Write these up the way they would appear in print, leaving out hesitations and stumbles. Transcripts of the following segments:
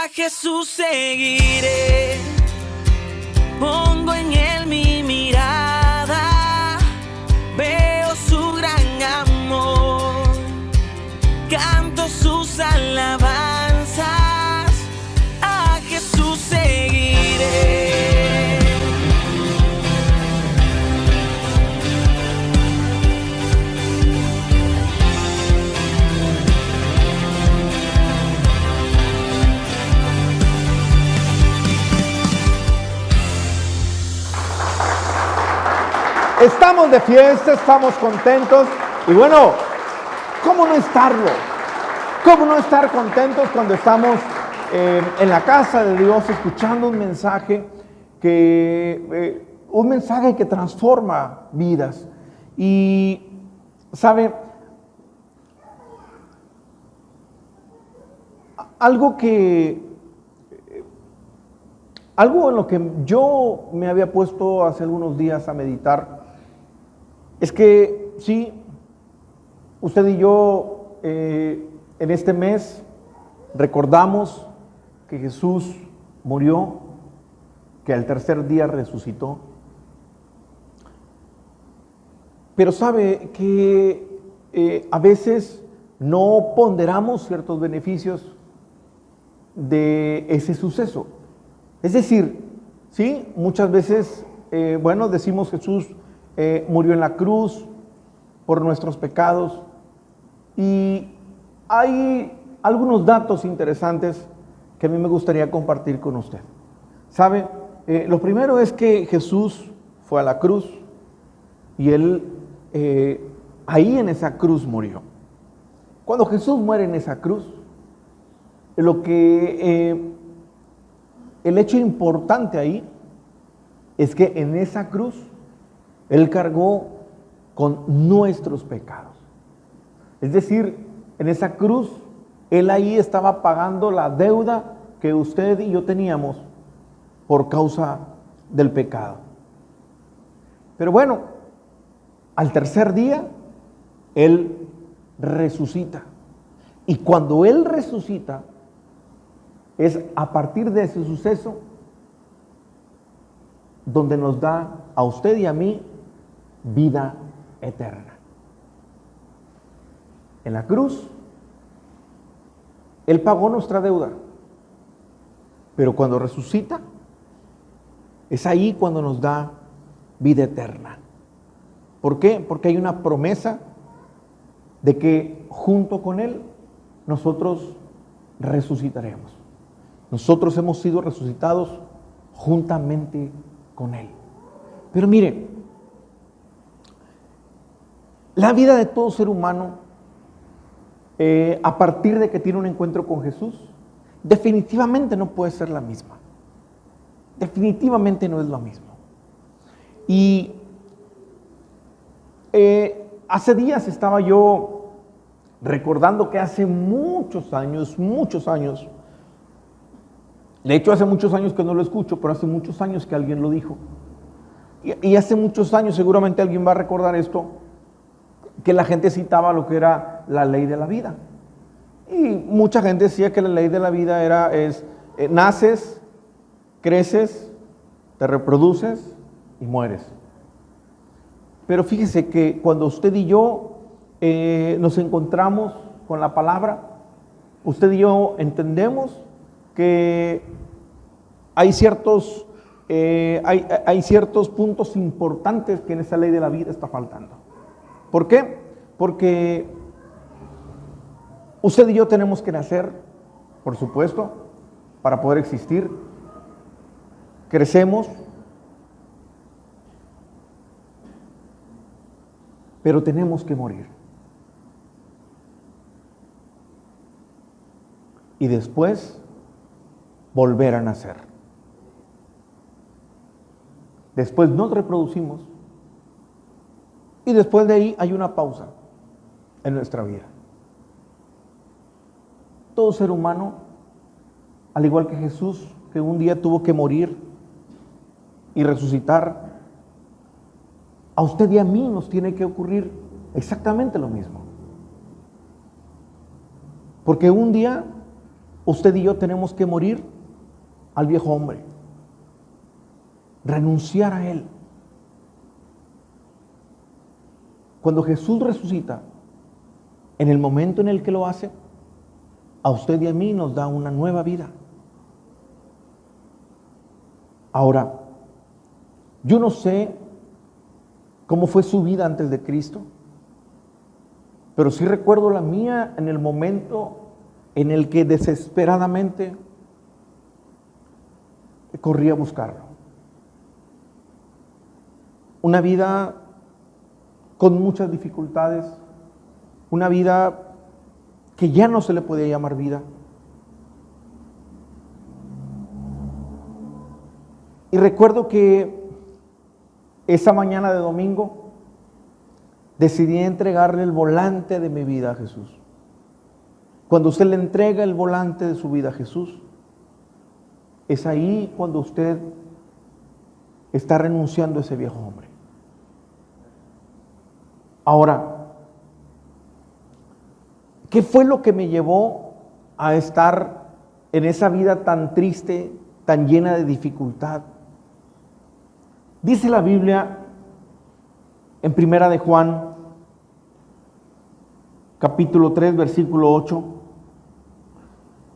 A Jesús seguiré, pongo en él mi mirada, veo su gran amor, canto sus alabanzas, a Jesús seguiré. Estamos de fiesta, estamos contentos y bueno, ¿cómo no estarlo? ¿Cómo no estar contentos cuando estamos en la casa de Dios escuchando un mensaje que transforma vidas? Y sabe, algo en lo que yo me había puesto hace algunos días a meditar es que sí, usted y yo en este mes recordamos que Jesús murió, que al tercer día resucitó. Pero sabe que a veces no ponderamos ciertos beneficios de ese suceso. Es decir, sí, muchas veces, decimos Jesús murió en la cruz por nuestros pecados, y hay algunos datos interesantes que a mí me gustaría compartir con usted. ¿Sabe? Lo primero es que Jesús fue a la cruz y Él ahí en esa cruz murió. Cuando Jesús muere en esa cruz, el hecho importante ahí es que en esa cruz Él cargó con nuestros pecados. Es decir, en esa cruz Él ahí estaba pagando la deuda que usted y yo teníamos por causa del pecado. Pero bueno, al tercer día Él resucita. Y cuando Él resucita, es a partir de ese suceso donde nos da a usted y a mí vida eterna. En la cruz, Él pagó nuestra deuda, pero cuando resucita, es ahí cuando nos da vida eterna. ¿Por qué? Porque hay una promesa de que junto con Él nosotros resucitaremos. Nosotros hemos sido resucitados juntamente con Él. Pero mire, la vida de todo ser humano, a partir de que tiene un encuentro con Jesús, definitivamente no puede ser la misma. Definitivamente no es lo mismo. Y hace días estaba yo recordando que hace muchos años, de hecho hace muchos años que no lo escucho, pero hace muchos años que alguien lo dijo. Y hace muchos años, seguramente alguien va a recordar esto, que la gente citaba lo que era la ley de la vida. Y mucha gente decía que la ley de la vida naces, creces, te reproduces y mueres. Pero fíjese que cuando usted y yo nos encontramos con la palabra, usted y yo entendemos que hay ciertos puntos importantes que en esa ley de la vida está faltando. ¿Por qué? Porque usted y yo tenemos que nacer, por supuesto, para poder existir. Crecemos, pero tenemos que morir. Y después volver a nacer. Después nos reproducimos y después de ahí hay una pausa en nuestra vida. Todo ser humano, al igual que Jesús, que un día tuvo que morir y resucitar, a usted y a mí nos tiene que ocurrir exactamente lo mismo. Porque un día usted y yo tenemos que morir al viejo hombre, renunciar a él. Cuando Jesús resucita, en el momento en el que lo hace, a usted y a mí nos da una nueva vida. Ahora, yo no sé cómo fue su vida antes de Cristo, pero sí recuerdo la mía en el momento en el que desesperadamente corrí a buscarlo. Una vida con muchas dificultades, una vida que ya no se le podía llamar vida. Y recuerdo que esa mañana de domingo decidí entregarle el volante de mi vida a Jesús. Cuando usted le entrega el volante de su vida a Jesús, es ahí cuando usted está renunciando a ese viejo hombre. Ahora, ¿qué fue lo que me llevó a estar en esa vida tan triste, tan llena de dificultad? Dice la Biblia en Primera de Juan, capítulo 3, versículo 8.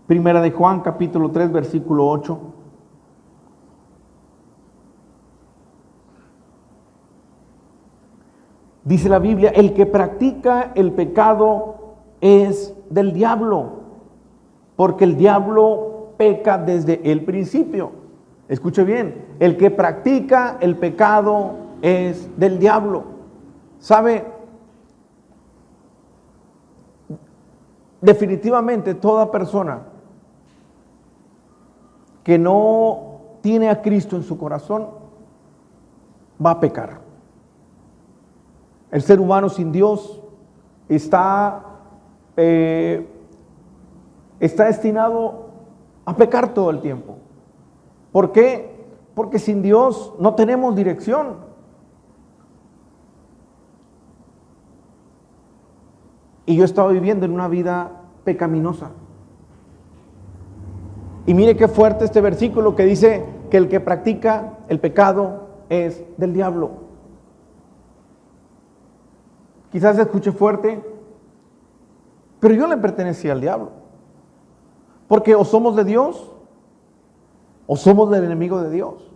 Primera de Juan, capítulo 3, versículo 8. Dice la Biblia, el que practica el pecado es del diablo, porque el diablo peca desde el principio. Escuche bien, el que practica el pecado es del diablo. ¿Sabe? Definitivamente toda persona que no tiene a Cristo en su corazón va a pecar. El ser humano sin Dios está destinado a pecar todo el tiempo. ¿Por qué? Porque sin Dios no tenemos dirección. Y yo estaba viviendo en una vida pecaminosa. Y mire qué fuerte este versículo que dice que el que practica el pecado es del diablo. Quizás se escuche fuerte, pero yo le pertenecía al diablo. Porque o somos de Dios o somos del enemigo de Dios.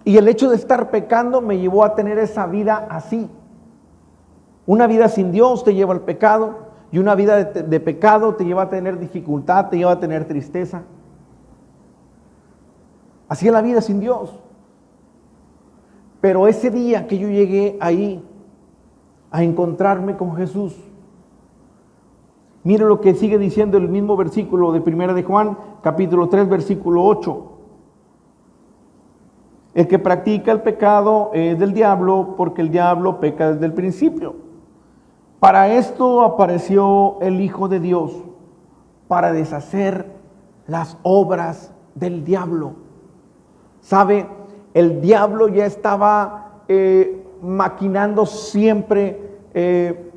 Y el hecho de estar pecando me llevó a tener esa vida así. Una vida sin Dios te lleva al pecado, y una vida de pecado te lleva a tener dificultad, te lleva a tener tristeza. Así es la vida sin Dios. Pero ese día que yo llegué ahí a encontrarme con Jesús, mire lo que sigue diciendo el mismo versículo de Primera de Juan, capítulo 3, versículo 8. El que practica el pecado es del diablo, porque el diablo peca desde el principio. Para esto apareció el Hijo de Dios, para deshacer las obras del diablo. ¿Sabe? El diablo ya estaba maquinando siempre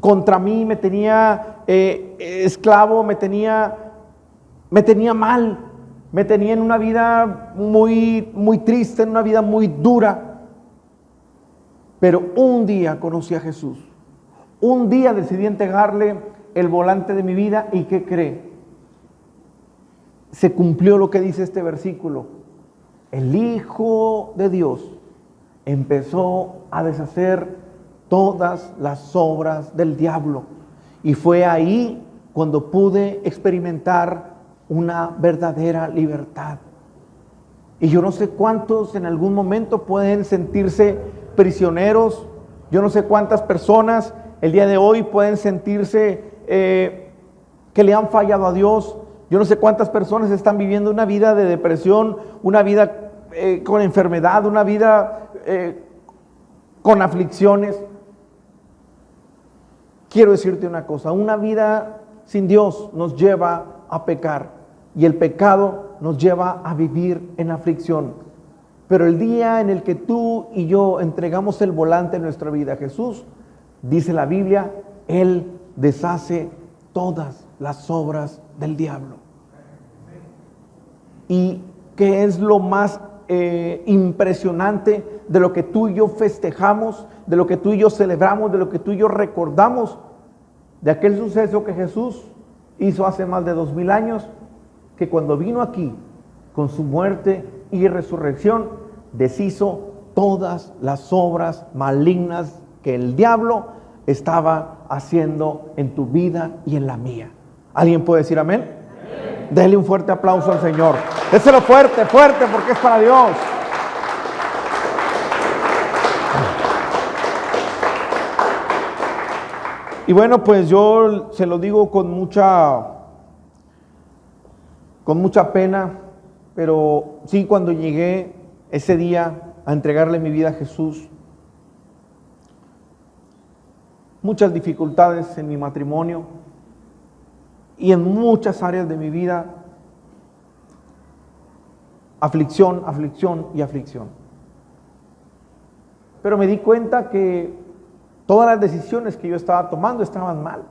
contra mí, me tenía esclavo, me tenía mal, me tenía en una vida muy, muy triste, en una vida muy dura. Pero un día conocí a Jesús. Un día decidí entregarle el volante de mi vida, y ¿qué cree? Se cumplió lo que dice este versículo. El Hijo de Dios empezó a deshacer todas las obras del diablo. Y fue ahí cuando pude experimentar una verdadera libertad. Y yo no sé cuántos en algún momento pueden sentirse prisioneros. Yo no sé cuántas personas el día de hoy pueden sentirse que le han fallado a Dios. Yo no sé cuántas personas están viviendo una vida de depresión, una vida con enfermedad, una vida con aflicciones. Quiero decirte una cosa, una vida sin Dios nos lleva a pecar, y el pecado nos lleva a vivir en aflicción. Pero el día en el que tú y yo entregamos el volante de nuestra vida a Jesús, dice la Biblia, Él deshace todas las obras del diablo. ¿Y qué es lo más impresionante de lo que tú y yo festejamos, de lo que tú y yo celebramos, de lo que tú y yo recordamos, de aquel suceso que Jesús hizo hace más de 2000 años, que cuando vino aquí con su muerte y resurrección, deshizo todas las obras malignas que el diablo estaba haciendo en tu vida y en la mía? ¿Alguien puede decir amén? Amén. Dele un fuerte aplauso al Señor. Déselo fuerte, fuerte, porque es para Dios. Y bueno, pues yo se lo digo con mucha pena, pero sí, cuando llegué ese día a entregarle mi vida a Jesús, muchas dificultades en mi matrimonio y en muchas áreas de mi vida, aflicción, aflicción y aflicción. Pero me di cuenta que todas las decisiones que yo estaba tomando estaban mal.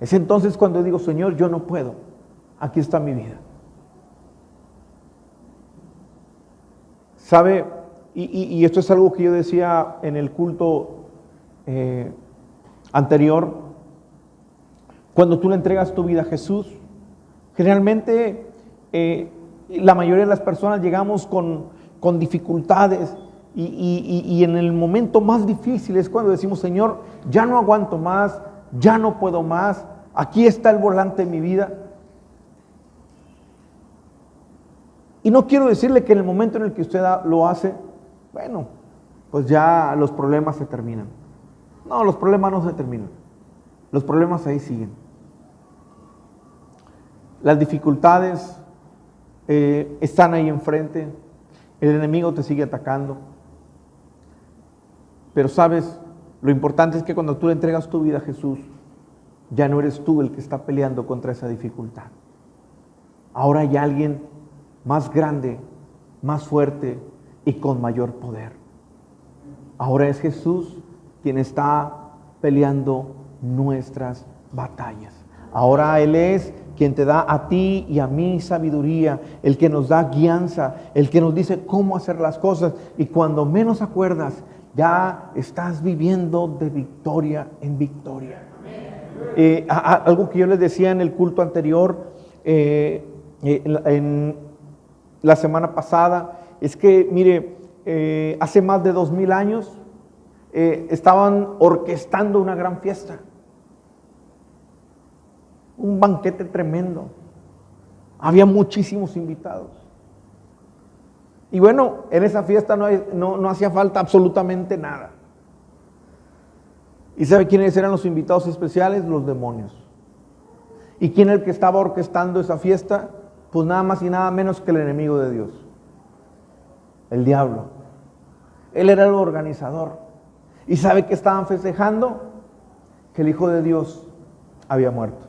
Es entonces cuando digo, Señor, yo no puedo, aquí está mi vida. ¿Sabe? Y esto es algo que yo decía en el culto anterior. Cuando tú le entregas tu vida a Jesús, generalmente la mayoría de las personas llegamos con dificultades y en el momento más difícil es cuando decimos, Señor, ya no aguanto más, ya no puedo más, aquí está el volante de mi vida. Y no quiero decirle que en el momento en el que usted lo hace, bueno, pues ya los problemas se terminan. No, los problemas no se terminan. Los problemas ahí siguen. Las dificultades están ahí enfrente. El enemigo te sigue atacando. Pero sabes, lo importante es que cuando tú le entregas tu vida a Jesús, ya no eres tú el que está peleando contra esa dificultad. Ahora hay alguien más grande, más fuerte y con mayor poder. Ahora es Jesús quien está peleando nuestras batallas. Ahora Él es quien te da a ti y a mí sabiduría, el que nos da guianza, el que nos dice cómo hacer las cosas, y cuando menos acuerdas, ya estás viviendo de victoria en victoria. Algo que yo les decía en el culto anterior, en la semana pasada, es que, mire, hace más de 2000 años estaban orquestando una gran fiesta, un banquete tremendo, había muchísimos invitados. Y bueno, en esa fiesta no hacía falta absolutamente nada. ¿Y sabe quiénes eran los invitados especiales? Los demonios. ¿Y quién era el que estaba orquestando esa fiesta? Pues nada más y nada menos que el enemigo de Dios, el diablo. Él era el organizador. ¿Y sabe qué estaban festejando? Que el Hijo de Dios había muerto.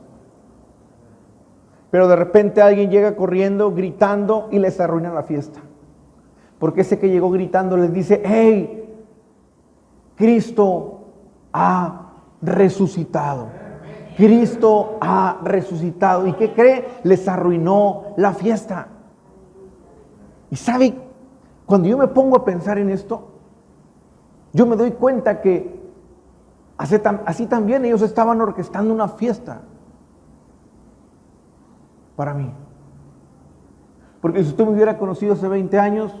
Pero de repente alguien llega corriendo, gritando, y les arruina la fiesta. Porque ese que llegó gritando les dice, ¡hey! Cristo ha resucitado. Cristo ha resucitado. ¿Y qué cree? Les arruinó la fiesta. Y sabe, cuando yo me pongo a pensar en esto, yo me doy cuenta que así también ellos estaban orquestando una fiesta para mí. Porque si usted me hubiera conocido hace 20 años,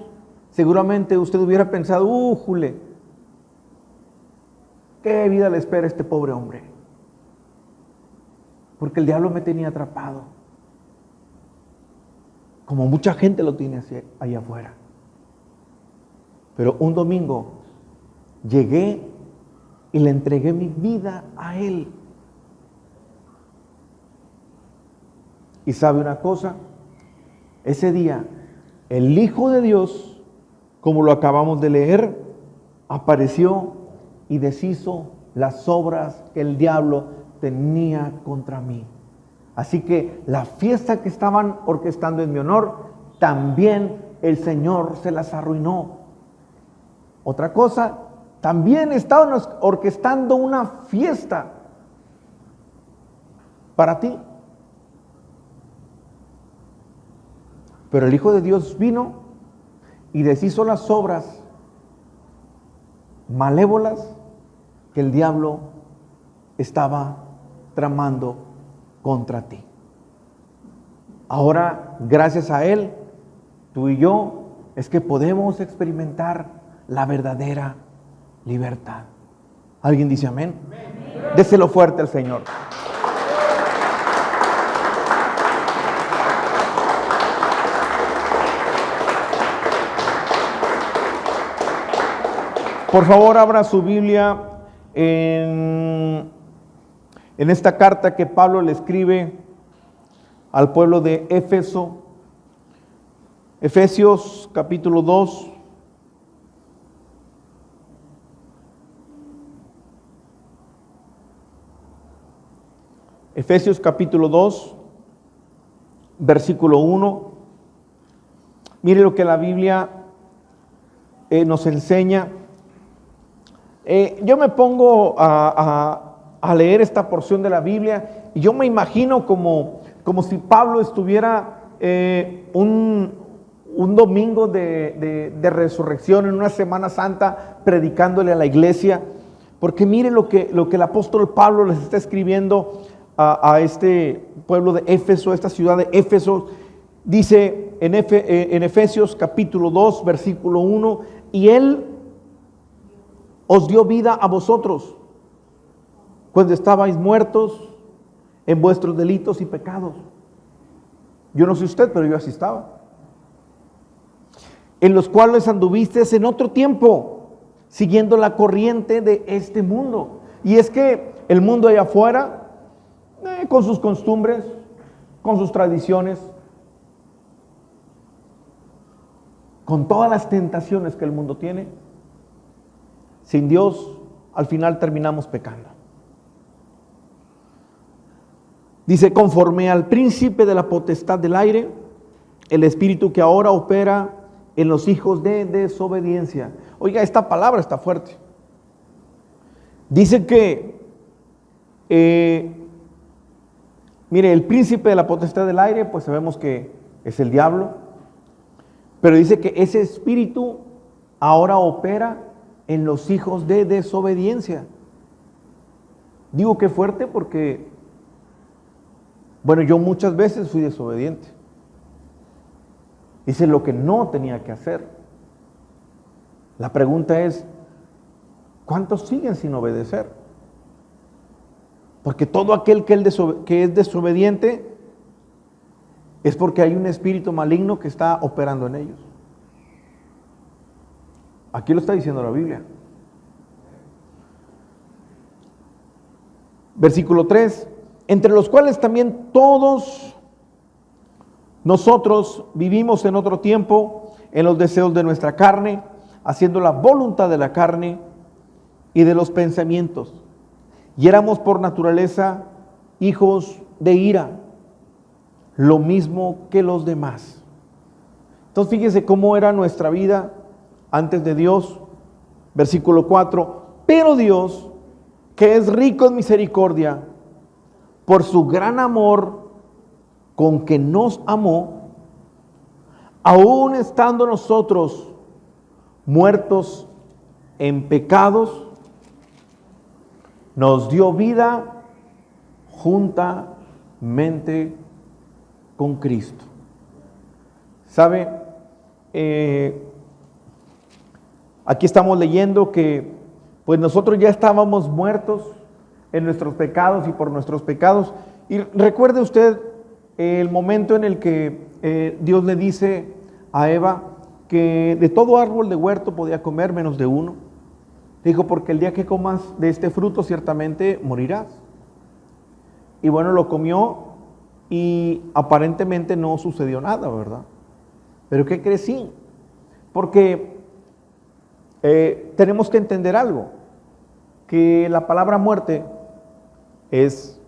seguramente usted hubiera pensado, Jule, ¿qué vida le espera a este pobre hombre? Porque el diablo me tenía atrapado, como mucha gente lo tiene allá afuera. Pero un domingo llegué y le entregué mi vida a Él. Y sabe una cosa, ese día el Hijo de Dios, como lo acabamos de leer, apareció y deshizo las obras que el diablo tenía contra mí. Así que la fiesta que estaban orquestando en mi honor, también el Señor se las arruinó. Otra cosa, también estaban orquestando una fiesta para ti. Pero el Hijo de Dios vino y deshizo las obras malévolas que el diablo estaba tramando contra ti. Ahora, gracias a Él, tú y yo, es que podemos experimentar la verdadera libertad. ¿Alguien dice amén? Amén. Déselo fuerte al Señor. Por favor, abra su Biblia en esta carta que Pablo le escribe al pueblo de Éfeso. Efesios capítulo 2. Efesios capítulo 2, versículo 1. Mire lo que la Biblia nos enseña. Yo me pongo a leer esta porción de la Biblia y yo me imagino como si Pablo estuviera un domingo de resurrección, en una Semana Santa, predicándole a la iglesia, porque mire lo que el apóstol Pablo les está escribiendo a este pueblo de Éfeso, a esta ciudad de Éfeso. Dice en Efesios capítulo 2, versículo 1, y Él os dio vida a vosotros cuando estabais muertos en vuestros delitos y pecados. Yo no sé usted, pero yo así estaba. En los cuales anduvisteis en otro tiempo, siguiendo la corriente de este mundo. Y es que el mundo allá afuera, con sus costumbres, con sus tradiciones, con todas las tentaciones que el mundo tiene, sin Dios, al final terminamos pecando. Dice, conforme al príncipe de la potestad del aire, el espíritu que ahora opera en los hijos de desobediencia. Oiga, esta palabra está fuerte. Dice que, mire, el príncipe de la potestad del aire, pues sabemos que es el diablo, pero dice que ese espíritu ahora opera en los hijos de desobediencia. Digo que fuerte porque, bueno, yo muchas veces fui desobediente. Hice lo que no tenía que hacer. La pregunta es, ¿cuántos siguen sin obedecer? Porque todo aquel que es desobediente es porque hay un espíritu maligno que está operando en ellos. Aquí lo está diciendo la Biblia. Versículo 3, entre los cuales también todos nosotros vivimos en otro tiempo en los deseos de nuestra carne, haciendo la voluntad de la carne y de los pensamientos. Y éramos por naturaleza hijos de ira, lo mismo que los demás. Entonces fíjese cómo era nuestra vida antes de Dios. Versículo 4, pero Dios, que es rico en misericordia, por su gran amor con que nos amó, aun estando nosotros muertos en pecados, nos dio vida juntamente con Cristo. ¿Sabe? Aquí estamos leyendo que pues nosotros ya estábamos muertos en nuestros pecados y por nuestros pecados. Y recuerde usted el momento en el que Dios le dice a Eva que de todo árbol de huerto podía comer menos de uno. Dijo, porque el día que comas de este fruto ciertamente morirás. Y bueno, lo comió y aparentemente no sucedió nada, ¿verdad? Pero ¿qué crecí? Porque tenemos que entender algo, que la palabra muerte es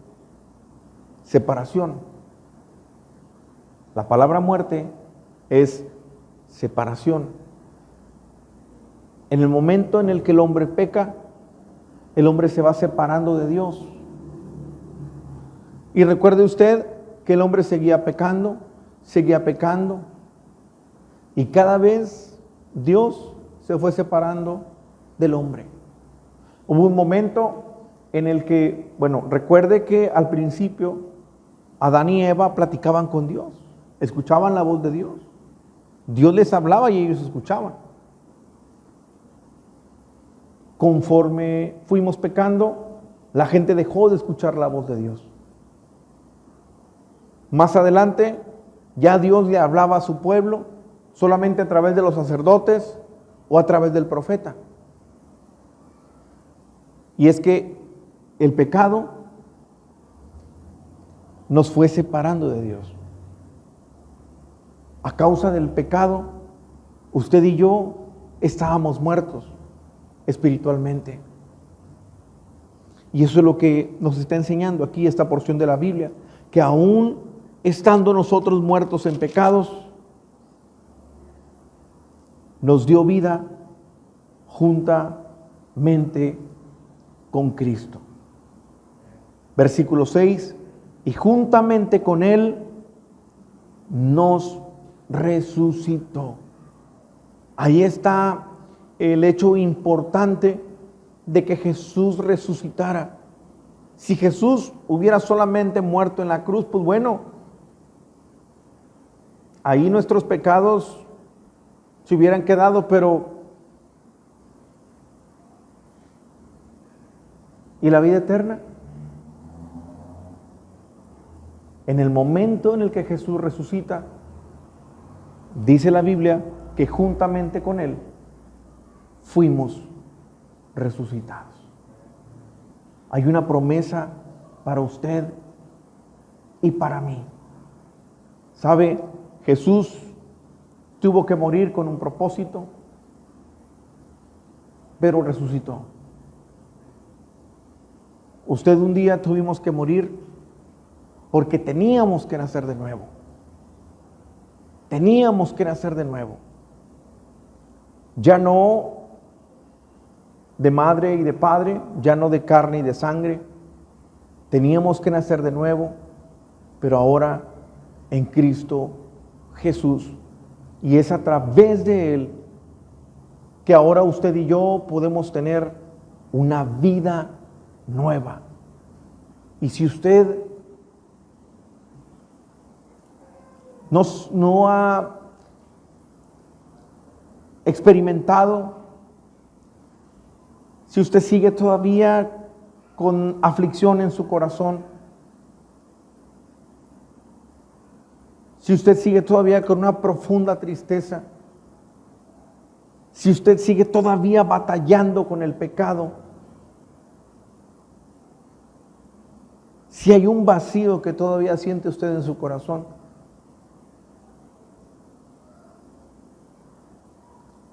separación. La palabra muerte es separación. En el momento en el que el hombre peca, el hombre se va separando de Dios. Y recuerde usted que el hombre seguía pecando, y cada vez Dios se fue separando del hombre. Hubo un momento en el que, recuerde que al principio Adán y Eva platicaban con Dios, escuchaban la voz de Dios. Dios les hablaba y ellos escuchaban. Conforme fuimos pecando, la gente dejó de escuchar la voz de Dios. Más adelante, ya Dios le hablaba a su pueblo solamente a través de los sacerdotes o a través del profeta. Y es que el pecado nos fue separando de Dios. A causa del pecado, usted y yo estábamos muertos espiritualmente. Y eso es lo que nos está enseñando aquí esta porción de la Biblia, que aún estando nosotros muertos en pecados, nos dio vida juntamente con Cristo. Versículo 6, y juntamente con Él nos resucitó. Ahí está el hecho importante de que Jesús resucitara. Si Jesús hubiera solamente muerto en la cruz, pues ahí nuestros pecados se hubieran quedado, pero ¿y la vida eterna? En el momento en el que Jesús resucita, dice la Biblia que juntamente con Él fuimos resucitados. Hay una promesa para usted y para mí. ¿Sabe? Jesús tuvo que morir con un propósito, pero resucitó. Usted un día tuvimos que morir porque teníamos que nacer de nuevo. Teníamos que nacer de nuevo. Ya no de madre y de padre, ya no de carne y de sangre. Teníamos que nacer de nuevo, pero ahora en Cristo Jesús. Y es a través de Él que ahora usted y yo podemos tener una vida nueva. Y si usted no ha experimentado, si usted sigue todavía con aflicción en su corazón, si usted sigue todavía con una profunda tristeza, si usted sigue todavía batallando con el pecado, si hay un vacío que todavía siente usted en su corazón,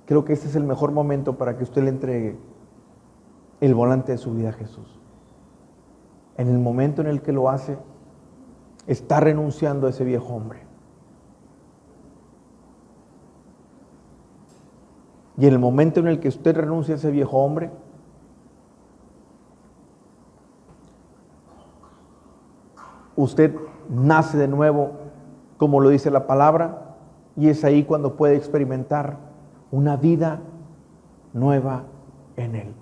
creo que este es el mejor momento para que usted le entregue el volante de su vida a Jesús. En el momento en el que lo hace, está renunciando a ese viejo hombre. Y en el momento en el que usted renuncia a ese viejo hombre, usted nace de nuevo, como lo dice la palabra, y es ahí cuando puede experimentar una vida nueva en Él.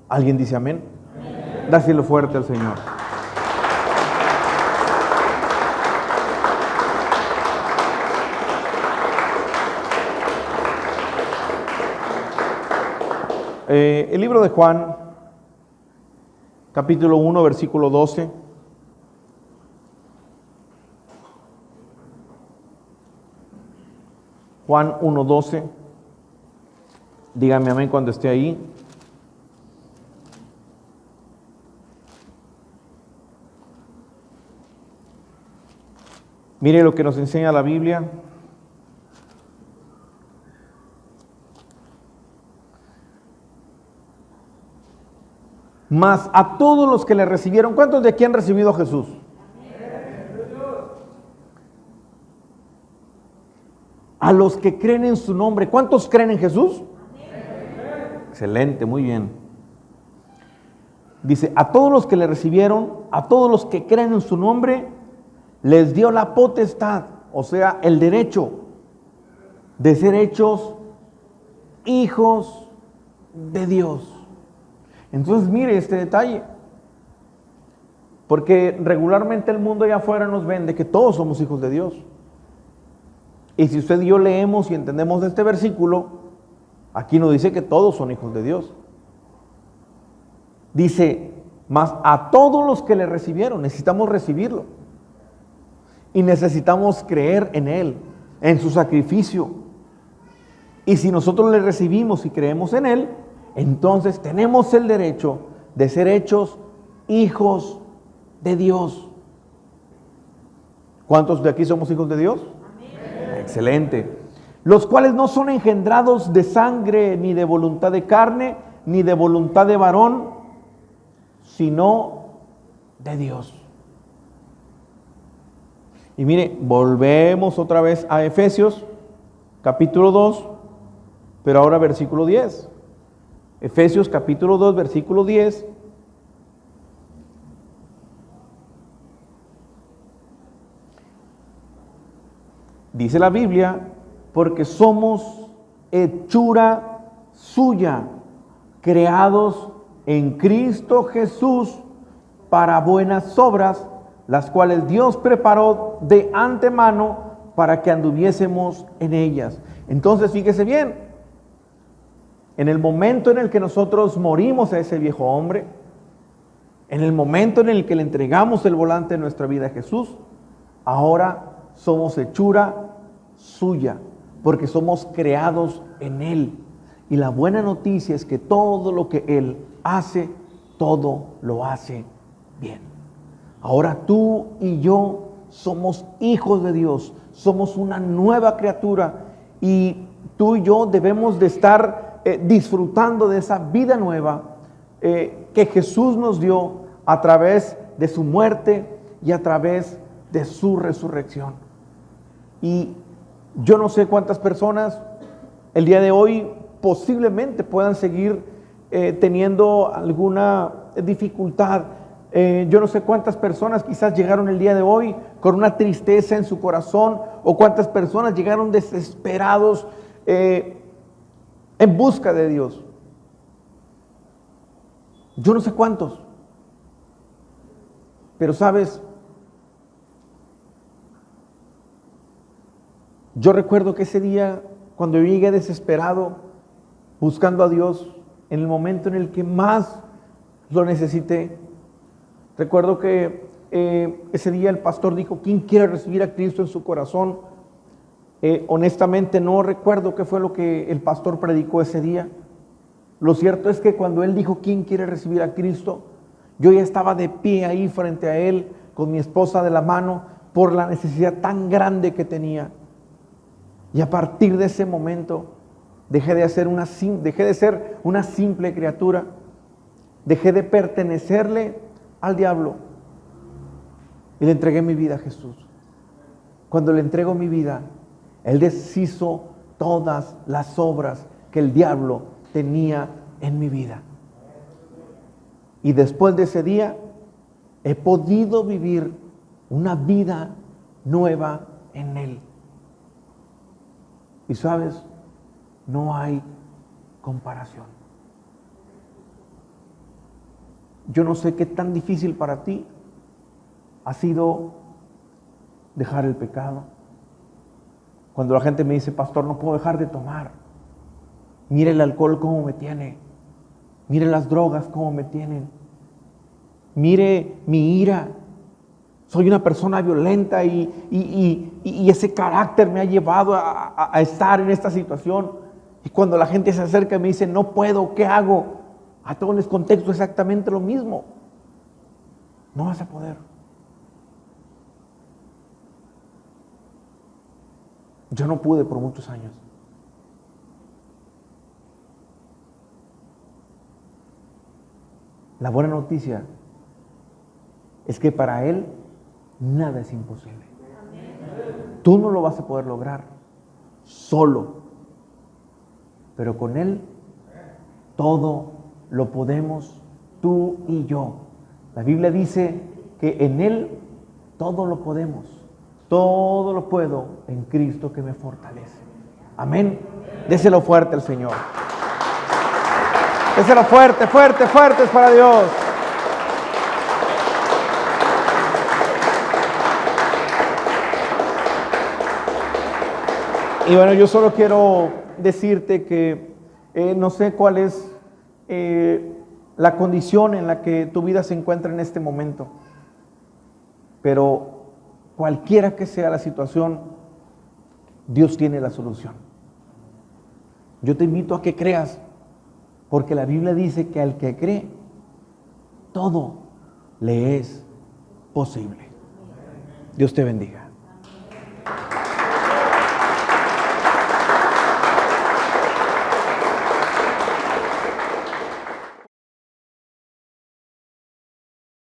¿Alguien dice amén? Amén. Dáselo fuerte al Señor. El libro de Juan, capítulo 1, versículo 12. Juan 1, 12. Dígame amén cuando esté ahí. Mire lo que nos enseña la Biblia. Mas a todos los que le recibieron, ¿cuántos de aquí han recibido a Jesús? A los que creen en su nombre, ¿cuántos creen en Jesús? Excelente, muy bien. Dice, a todos los que le recibieron, a todos los que creen en su nombre, les dio la potestad, o sea, el derecho de ser hechos hijos de Dios. Entonces mire este detalle, porque regularmente el mundo allá afuera nos vende que todos somos hijos de Dios. Y si usted y yo leemos y entendemos este versículo, aquí nos dice que todos son hijos de Dios. Dice, mas a todos los que le recibieron, necesitamos recibirlo. Y necesitamos creer en Él, en su sacrificio. Y si nosotros le recibimos y creemos en Él, entonces tenemos el derecho de ser hechos hijos de Dios. ¿Cuántos de aquí somos hijos de Dios? Amén. Excelente. Los cuales no son engendrados de sangre, ni de voluntad de carne, ni de voluntad de varón, sino de Dios. Y mire, volvemos otra vez a Efesios, capítulo 2, pero ahora versículo 10. Efesios capítulo 2, versículo 10. Dice la Biblia, porque somos hechura suya, creados en Cristo Jesús para buenas obras, las cuales Dios preparó de antemano para que anduviésemos en ellas. Entonces, fíjese bien, en el momento en el que nosotros morimos a ese viejo hombre, en el momento en el que le entregamos el volante de nuestra vida a Jesús, ahora somos hechura suya, porque somos creados en Él. Y la buena noticia es que todo lo que Él hace, todo lo hace bien. Ahora tú y yo somos hijos de Dios, somos una nueva criatura y tú y yo debemos de estar disfrutando de esa vida nueva que Jesús nos dio a través de su muerte y a través de su resurrección. Y yo no sé cuántas personas el día de hoy posiblemente puedan seguir teniendo alguna dificultad. Yo no sé cuántas personas quizás llegaron el día de hoy con una tristeza en su corazón, o cuántas personas llegaron desesperados en busca de Dios. Yo no sé cuántos. Pero sabes, yo recuerdo que ese día, cuando yo llegué desesperado, buscando a Dios, en el momento en el que más lo necesité, recuerdo que ese día el pastor dijo, ¿quién quiere recibir a Cristo en su corazón? Honestamente no recuerdo qué fue lo que el pastor predicó ese día. Lo cierto es que cuando él dijo, ¿quién quiere recibir a Cristo?, yo ya estaba de pie ahí frente a él, con mi esposa de la mano, por la necesidad tan grande que tenía. Y a partir de ese momento, dejé de ser una simple criatura. Dejé de pertenecerle al diablo y le entregué mi vida a Jesús. Cuando le entrego mi vida, Él deshizo todas las obras que el diablo tenía en mi vida. Y después de ese día, he podido vivir una vida nueva en Él. Y sabes, no hay comparación. Yo no sé qué tan difícil para ti ha sido dejar el pecado. Cuando la gente me dice, pastor, no puedo dejar de tomar. Mire el alcohol cómo me tiene. Mire las drogas cómo me tienen. Mire mi ira. Soy una persona violenta y ese carácter me ha llevado a estar en esta situación. Y cuando la gente se acerca y me dice, no puedo, ¿qué hago? A todos les contesto exactamente lo mismo. No vas a poder. Yo no pude por muchos años. La buena noticia es que para Él nada es imposible. Tú no lo vas a poder lograr solo, pero con Él todo lo podemos tú tú y yo. La Biblia dice que en Él todo lo podemos, todo lo puedo en Cristo que me fortalece. Amén. Déselo fuerte al Señor. Déselo fuerte, fuerte, fuertes para Dios. Y bueno, yo solo quiero decirte que no sé cuál es la condición en la que tu vida se encuentra en este momento, pero cualquiera que sea la situación, Dios tiene la solución. Yo te invito a que creas, porque la Biblia dice que al que cree, todo le es posible. Dios te bendiga.